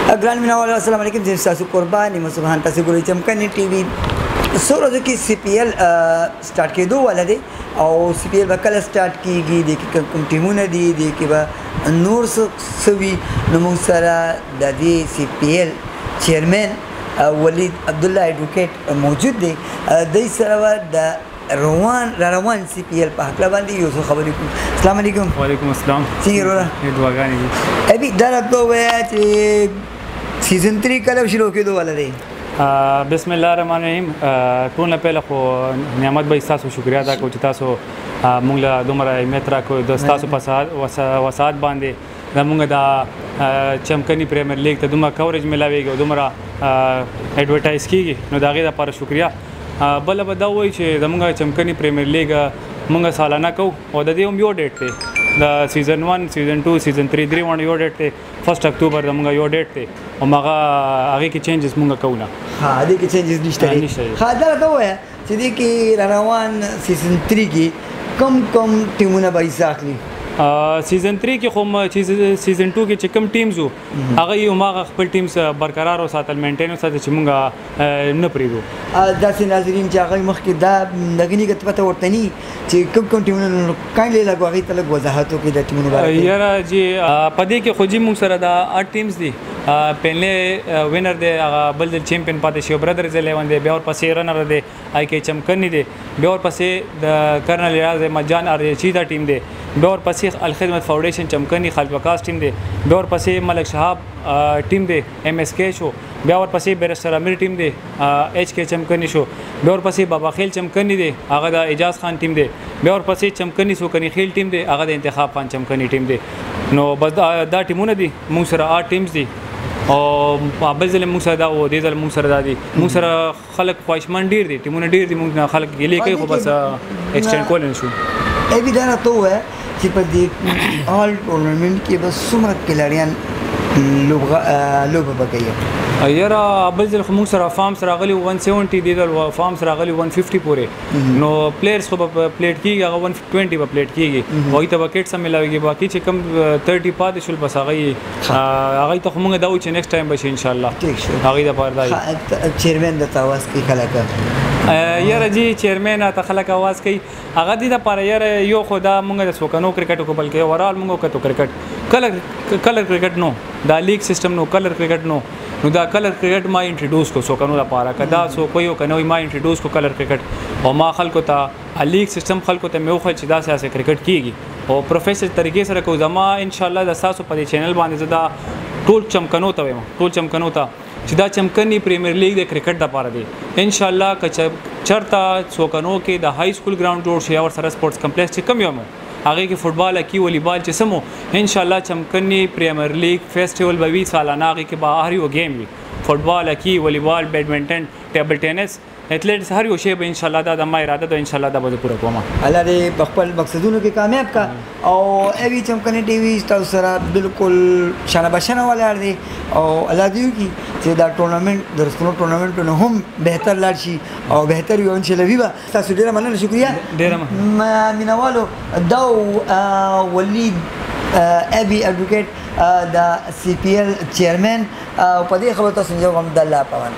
ګران مینوالو السلام علیکم. زه ستاسو قربان یم سبحان تاسو ګورئ چمکني ټي وي. څو ورځو کې سی پی ایل سٹارټ کېدو والا دی او سی پی ایل به کله سٹارټ کېږي، د کې کوم ټیمونه دي، د کې به نور څه وي. نو موږ سره د دې سی پی ایل چیرمن ولید عبدالله ایډوکیټ موجود دی. دوی سره به د روان سی پی ایل په هکله باندې یو څه خبرې کوو. السلام علیکم. وعلیکم السلام. څنګه یې وروره؟ دعاګانې دي. ابي دا راته ووایه چې سیزن 3 کله شروع کېدو والا دی؟ بسم الله الرحمن الرحیم. ټول نه پهله خو نعمت به تاسو شکریا ادا کوم چې تاسو موږ له دومره اهمیت راکوي د تاسو په وسات باندې زموږ د چمکني پریمیر لیګ ته دومره کوریج ملاويږي او دومره ایڈورټایز کیږي، نو دا غي لپاره شکریا. بل به دا وایي چې زموږ چمکني پریمیر لیګ موږ سالانه کوو او د دې هم یو ډیټ دی د سیزن 1 سیزن 2 سیزن 3 درې وړاندې یو ډیټ دی 1 اکتوبر زموږ یو ډیټ دی او هغه کې چینجز موږ کوو نه. ها دې کې چینجز نشته. ها دا راته وایه چې دې کې روان سیزن 3 کې کم ټیمونه به حصہ اخلي؟ سیزن 3 کې خو سیزن 2 کې چې کوم ټیمز وو هغه یو ما خپل ټیمز برقرار او ساتل مینټین وساتل چې مونږ نه پریدو. داسې ناظرین چې هغه مخکې دا دغنی کې پته ورته ني چې کوم ټیمونه کایندلی لګو هغه ته لګ وضاحت وکړي د ټیمونو باره. یاره جی پدې کې خو جی مونږ سره دا 8 ټیمز دي. پهله وینر دی هغه بل چیمپیون پاتې شو برادرز 11 دی، بیا ورپسې رنر دی آی کې چمکني دی، بیا ورپسې د کرنل ریاض مجان ارچی دا ټیم دی، بیا ورپسې الخدمت فاونډیشن چمکني خالد وقاص ټیم دی، بیا ورپسې ملک شهاب ټیم دی ایم اس کے شو، بیا ورپسې بیرستر امیر ټیم دی ایچ کے چمکني شو، بیا ورپسې بابا خیل چمکني دی هغه د اعجاز خان ټیم دی، بیا ورپسې چمکني سوکني خیل ټیم دی هغه د انتخاب خان چمکني ټیم دی. نو بس دا ټیمونه دي مونږ سره 8 ټیمز دي او بل ځل موږ سره دا و دې ځل موږ سره دا دي موږ سره خلک خواهشمن ډیر دي ټیمونه ډیر دي موږ خلک ګیلې کوي خو بس ایکسټند کول نه شو. ای وی دا راته وایه چې په دې آل ټورنمنټ کې به څومره کلاریان لوبه وکړي؟ یاره بل ځل خو موږ سره فارم سره راغلي 170 دي د فارم سره راغلي 150 پورې، نو پلیئرز خو په پلیټ کېږي هغه 120 په پلیټ کېږي وایي ته وکټ سم ملاويږي. باقي چې کم 30 پاتې شول بس هغه ته خو موږ دا و چې نیکسټ ټایم به شي ان شاء الله هغه د پاره دی. چیرمن د تاواز کې خلک یاره جی چیرمن ته خلک आवाज کوي هغه دي د پاره یاره یو خدا موږ د سوکنو کرکټ کو بلکې اورال موږ کتو کرکټ کلر کرکټ نو دا لیگ سیستم نو کلر کرکټ نو دا کلر کرکټ ما انټروډوس کو سوکنو لپاره کدا سو کوئی کنه ما انټروډوس کو کلر کرکټ او ما خلکو ته لیگ سیستم خلکو ته مې خو چې دا سیاسي کرکټ کیږي او پروفیشنل طریقې سره کو زما ان شاء الله د تاسو په چینل باندې زدا ټول چمکنو ته چې دا چمکني پریمیر لیګ د کرکټ لپاره دی. ان شاء الله چرتا سوکنو کې د های سکول ګراوند جوړ شي او سره سپورتس کمپلیکس چې کم یو هغه کې فوټبال کی والیبال چې سمو ان شاء الله چمکني پریمیر لیګ فیسټیوال به وی سالانه هغه کې بهر یو گیم وي فوټبال کی والیبال بیډمنټن ټیبل ټینس ایتھلیټس هر یو شی به ان شاء الله دا د ما اراده ده ان شاء الله دا به پوره کوم. الله دې خپل مقصدونو کې کامیاب کا او ایوی چمکني ټي وي تاسو سره بالکل شانه بشنه ولر دي او الله دې کی چې دا ټورنمنت درسونو ټورنمنت نه هم بهتر لاړ شي او بهتر یو ان شاء الله ویبا. تاسو ډیره مننه شکریا ډیره مینوالو دا ولید ابي ایډوکیټ دا سی پی ایل چیرمن په دې خبره تاسو جواب هم د الله پوان